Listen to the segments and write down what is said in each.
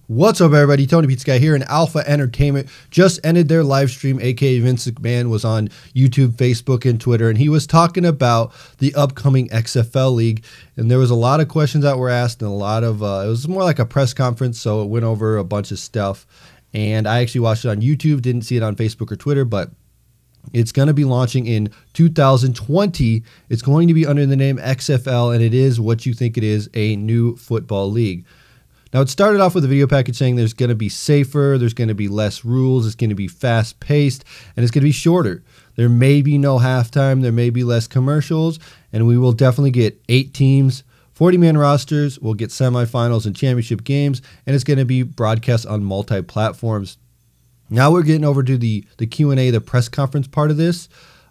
What's up, everybody? TonyPizzaGuy here, and Alpha Entertainment just ended their live stream, aka Vince McMahon was on YouTube, Facebook, and Twitter, and he was talking about the upcoming XFL league, and there was a lot of questions that were asked, and a lot of, it was more like a press conference, so it went over a bunch of stuff, and I actually watched it on YouTube, didn't see it on Facebook or Twitter, but it's going to be launching in 2020. It's going to be under the name XFL, and it is what you think it is, a new football league. Now, it started off with a video package saying there's going to be safer, there's going to be less rules, it's going to be fast-paced, and it's going to be shorter. There may be no halftime, there may be less commercials, and we will definitely get 8 teams, 40-man rosters, we'll get semifinals and championship games, and it's going to be broadcast on multi-platforms. Now we're getting over to the Q&A, the press conference part of this.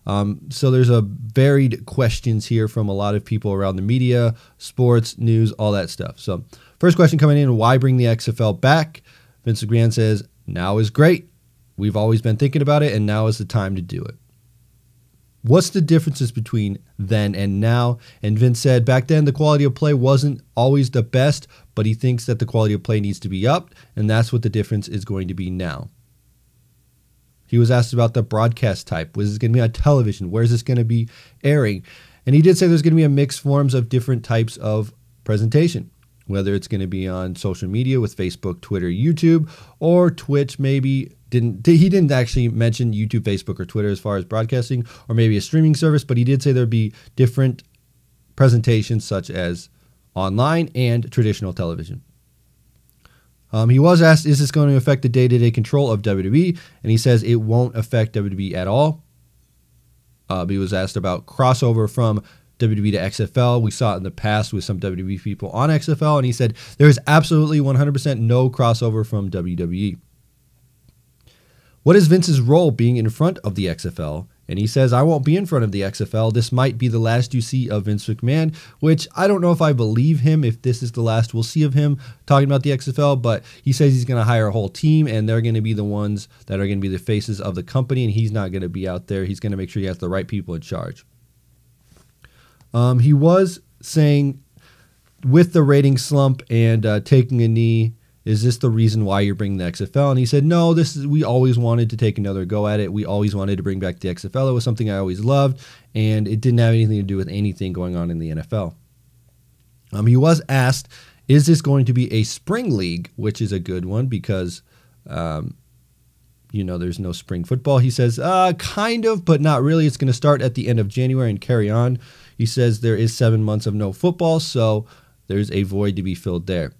So there's a varied questions here from a lot of people around the media, sports, news, all that stuff. So first question coming in, why bring the XFL back? Vince McMahon says, now is great. We've always been thinking about it, and now is the time to do it. What's the differences between then and now? And Vince said, back then the quality of play wasn't always the best, but he thinks that the quality of play needs to be upped, and that's what the difference is going to be now. He was asked about the broadcast type. Was this going to be on television? Where is this going to be airing? And he did say there's going to be a mixed forms of different types of presentation, whether it's going to be on social media with Facebook, Twitter, YouTube, or Twitch maybe. He didn't actually mention YouTube, Facebook, or Twitter as far as broadcasting, or maybe a streaming service, but he did say there'd be different presentations such as online and traditional television. He was asked, is this going to affect the day-to-day control of WWE? And he says it won't affect WWE at all. He was asked about crossover from WWE to XFL. We saw it in the past with some WWE people on XFL, and he said there is absolutely 100% no crossover from WWE. What is Vince's role being in front of the XFL? And he says, I won't be in front of the XFL. This might be the last you see of Vince McMahon, which I don't know if I believe him, if this is the last we'll see of him talking about the XFL, but he says he's going to hire a whole team, and they're going to be the ones that are going to be the faces of the company, and he's not going to be out there. He's going to make sure he has the right people in charge. He was saying, with the rating slump and taking a knee, is this the reason why you're bringing the XFL? And he said, no, we always wanted to take another go at it. We always wanted to bring back the XFL. It was something I always loved, and it didn't have anything to do with anything going on in the NFL. He was asked, is this going to be a spring league, which is a good one because, there's no spring football. He says, kind of, but not really. It's going to start at the end of January and carry on. He says there is 7 months of no football, so there's a void to be filled there.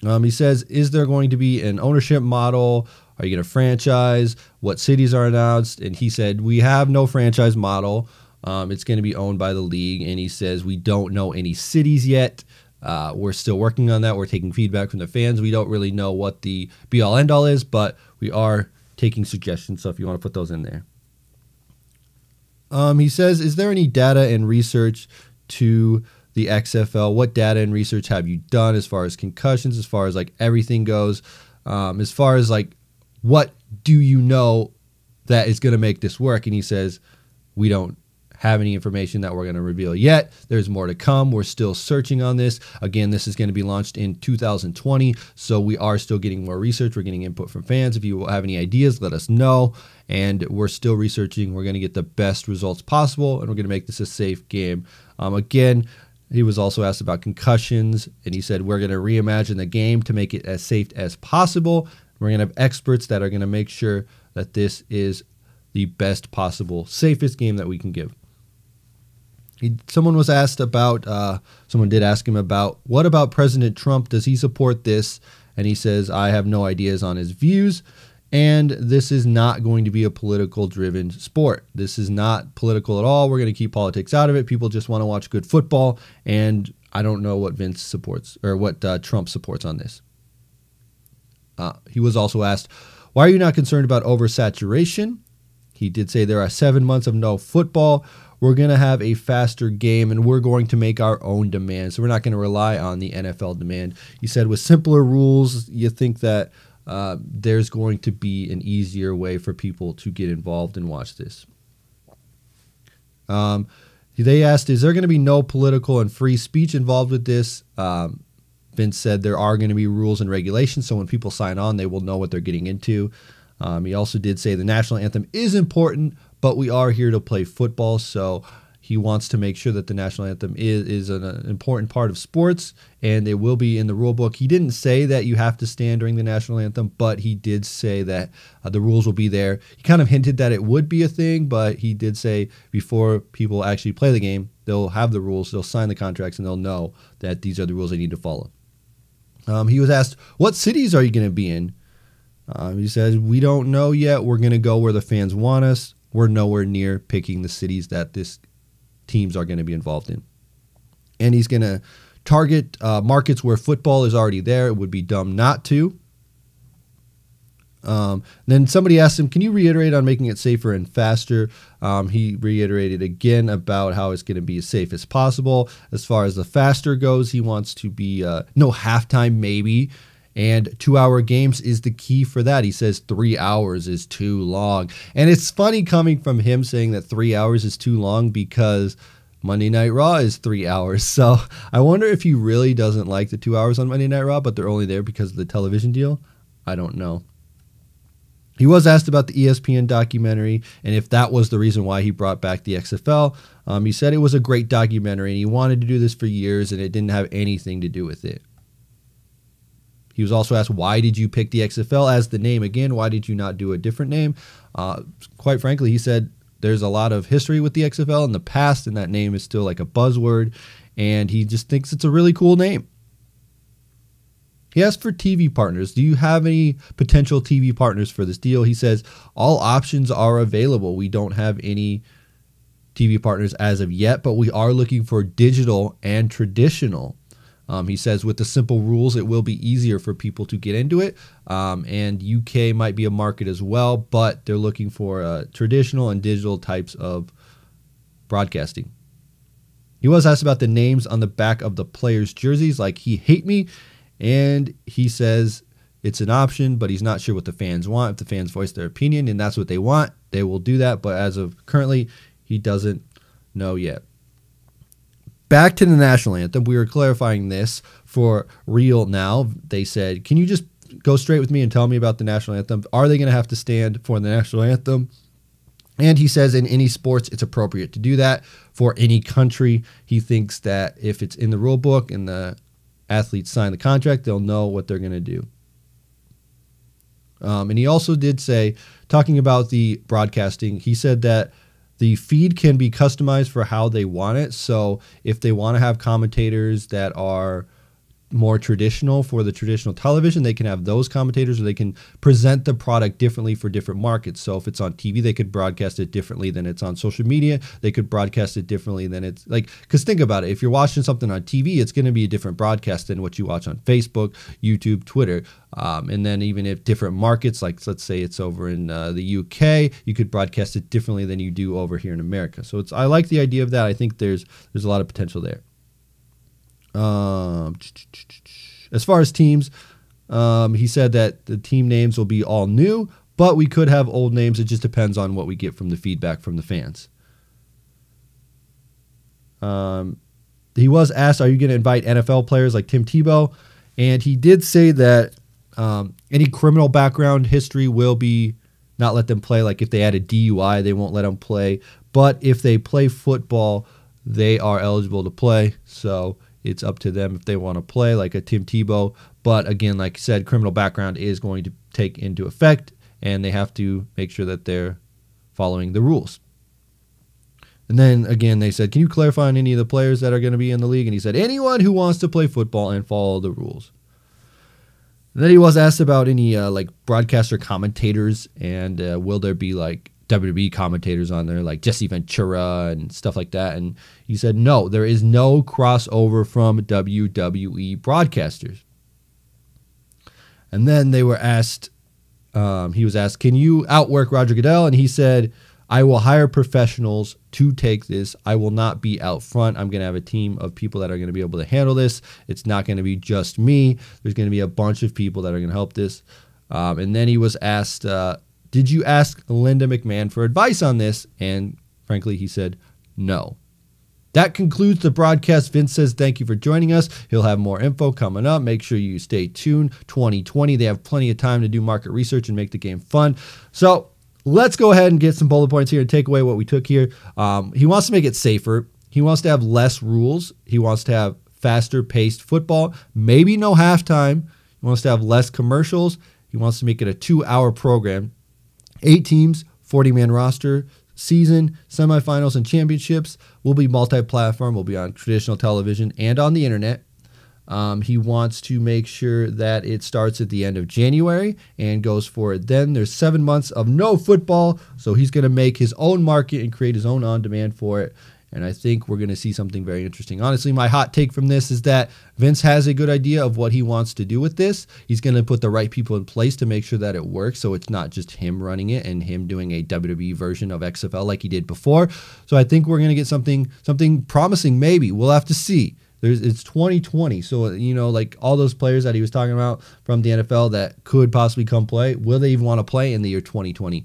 He says, is there going to be an ownership model? Are you going to franchise? What cities are announced? And he said, we have no franchise model. It's going to be owned by the league. And he says, we don't know any cities yet. We're still working on that. We're taking feedback from the fans. We don't really know what the be-all, end-all is, but we are taking suggestions. So if you want to put those in there. He says, is there any data and research to the XFL? What data and research have you done as far as concussions, as far as like everything goes, as far as like what do you know that is going to make this work? And he says, we don't have any information that we're going to reveal yet. There's more to come. We're still searching on this. Again, this is going to be launched in 2020, so we are still getting more research. We're getting input from fans. If you have any ideas, let us know. And we're still researching. We're going to get the best results possible, and we're going to make this a safe game. Again, he was also asked about concussions, and he said, we're going to reimagine the game to make it as safe as possible. We're going to have experts that are going to make sure that this is the best possible, safest game that we can give. Someone was asked about, someone did ask him about, what about President Trump? Does he support this? And he says, I have no ideas on his views. And this is not going to be a political-driven sport. This is not political at all. We're going to keep politics out of it. People just want to watch good football, and I don't know what Vince supports or what Trump supports on this. He was also asked, why are you not concerned about oversaturation? He did say there are 7 months of no football. We're going to have a faster game, and we're going to make our own demands. So we're not going to rely on the NFL demand. He said with simpler rules, you think that there's going to be an easier way for people to get involved and watch this. They asked, is there going to be no political and free speech involved with this? Vince said there are going to be rules and regulations, so when people sign on, they will know what they're getting into. He also did say the national anthem is important, but we are here to play football, so he wants to make sure that the national anthem is an important part of sports, and it will be in the rule book. He didn't say that you have to stand during the national anthem, but he did say that the rules will be there. He kind of hinted that it would be a thing, but he did say before people actually play the game, they'll have the rules, they'll sign the contracts, and they'll know that these are the rules they need to follow. He was asked, what cities are you going to be in? He says, we don't know yet. We're going to go where the fans want us. We're nowhere near picking the cities that this teams are going to be involved in. And he's going to target markets where football is already there. It would be dumb not to. Then somebody asked him, can you reiterate on making it safer and faster? He reiterated again about how it's going to be as safe as possible. As far as the faster goes, he wants to be no halftime maybe. And 2-hour games is the key for that. He says 3 hours is too long. And it's funny coming from him saying that 3 hours is too long because Monday Night Raw is 3 hours. So I wonder if he really doesn't like the 2 hours on Monday Night Raw, but they're only there because of the television deal. I don't know. He was asked about the ESPN documentary and if that was the reason why he brought back the XFL. He said it was a great documentary and he wanted to do this for years and it didn't have anything to do with it. He was also asked, why did you pick the XFL as the name again? Why did you not do a different name? Quite frankly, he said there's a lot of history with the XFL in the past, and that name is still like a buzzword, and he just thinks it's a really cool name. He asked for TV partners. Do you have any potential TV partners for this deal? He says, all options are available. We don't have any TV partners as of yet, but we are looking for digital and traditional. He says with the simple rules, it will be easier for people to get into it. And UK might be a market as well, but they're looking for traditional and digital types of broadcasting. He was asked about the names on the back of the players' jerseys, like He Hate Me. And he says it's an option, but he's not sure what the fans want. If the fans voice their opinion and that's what they want, they will do that. But as of currently, he doesn't know yet. Back to the national anthem. We were clarifying this for real now. They said, can you just go straight with me and tell me about the national anthem? Are they going to have to stand for the national anthem? And he says in any sports, it's appropriate to do that. For any country, he thinks that if it's in the rule book and the athletes sign the contract, they'll know what they're going to do. And he also did say, talking about the broadcasting, he said that the feed can be customized for how they want it. So if they want to have commentators that are more traditional for the traditional television, they can have those commentators, or they can present the product differently for different markets. So if it's on TV, they could broadcast it differently than it's on social media. They could broadcast it differently than it's like, because think about it. If you're watching something on TV, it's going to be a different broadcast than what you watch on Facebook, YouTube, Twitter. And then even if different markets, like let's say it's over in the UK, you could broadcast it differently than you do over here in America. So I like the idea of that. I think there's a lot of potential there. As far as teams, he said that the team names will be all new, but we could have old names. It just depends on what we get from the feedback from the fans. He was asked, are you going to invite NFL players like Tim Tebow? And he did say that any criminal background history will be not let them play. Like if they had a DUI, they won't let them play. But if they play football, they are eligible to play. So it's up to them if they want to play like a Tim Tebow. But again, like I said, criminal background is going to take into effect, and they have to make sure that they're following the rules. And then again, they said, can you clarify on any of the players that are going to be in the league? And he said, anyone who wants to play football and follow the rules. And then he was asked about any like broadcaster commentators, and will there be like WWE commentators on there like Jesse Ventura and stuff like that. And he said, no, there is no crossover from WWE broadcasters. And then they were asked, he was asked, can you outwork Roger Goodell? And he said, I will hire professionals to take this. I will not be out front. I'm going to have a team of people that are going to be able to handle this. It's not going to be just me. There's going to be a bunch of people that are going to help this. And then he was asked, did you ask Linda McMahon for advice on this? And frankly, he said no. That concludes the broadcast. Vince says thank you for joining us. He'll have more info coming up. Make sure you stay tuned. 2020, they have plenty of time to do market research and make the game fun. So let's go ahead and get some bullet points here and take away what we took here. He wants to make it safer. He wants to have less rules. He wants to have faster paced football, maybe no halftime. He wants to have less commercials. He wants to make it a 2-hour program. 8 teams, 40-man roster, season, semifinals, and championships. Will be multi-platform, will be on traditional television and on the internet. He wants to make sure that it starts at the end of January and goes for it then. There's 7 months of no football, so he's going to make his own market and create his own on-demand for it. And I think we're going to see something very interesting. Honestly, my hot take from this is that Vince has a good idea of what he wants to do with this. He's going to put the right people in place to make sure that it works, so it's not just him running it and him doing a WWE version of XFL like he did before. So I think we're going to get something promising, maybe. We'll have to see. It's 2020, so, like all those players that he was talking about from the NFL that could possibly come play, will they even want to play in the year 2020?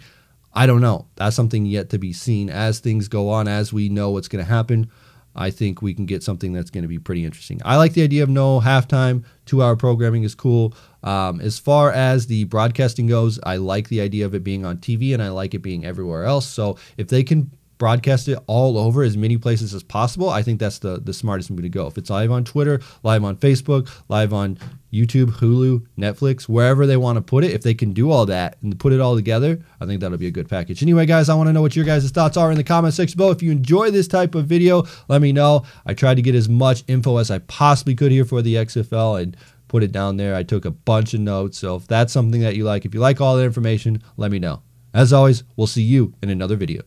I don't know. That's something yet to be seen. As things go on, as we know what's going to happen, I think we can get something that's going to be pretty interesting. I like the idea of no halftime. 2-hour programming is cool. As far as the broadcasting goes, I like the idea of it being on TV, and I like it being everywhere else. So if they can broadcast it all over as many places as possible, I think that's the smartest move to go. If it's live on Twitter, live on Facebook, live on YouTube, Hulu, Netflix, wherever they want to put it, if they can do all that and put it all together, I think that'll be a good package. Anyway, guys, I want to know what your guys' thoughts are in the comment section below. If you enjoy this type of video, let me know. I tried to get as much info as I possibly could here for the XFL and put it down there. I took a bunch of notes, so if that's something that you like, if you like all the information, let me know. As always, we'll see you in another video.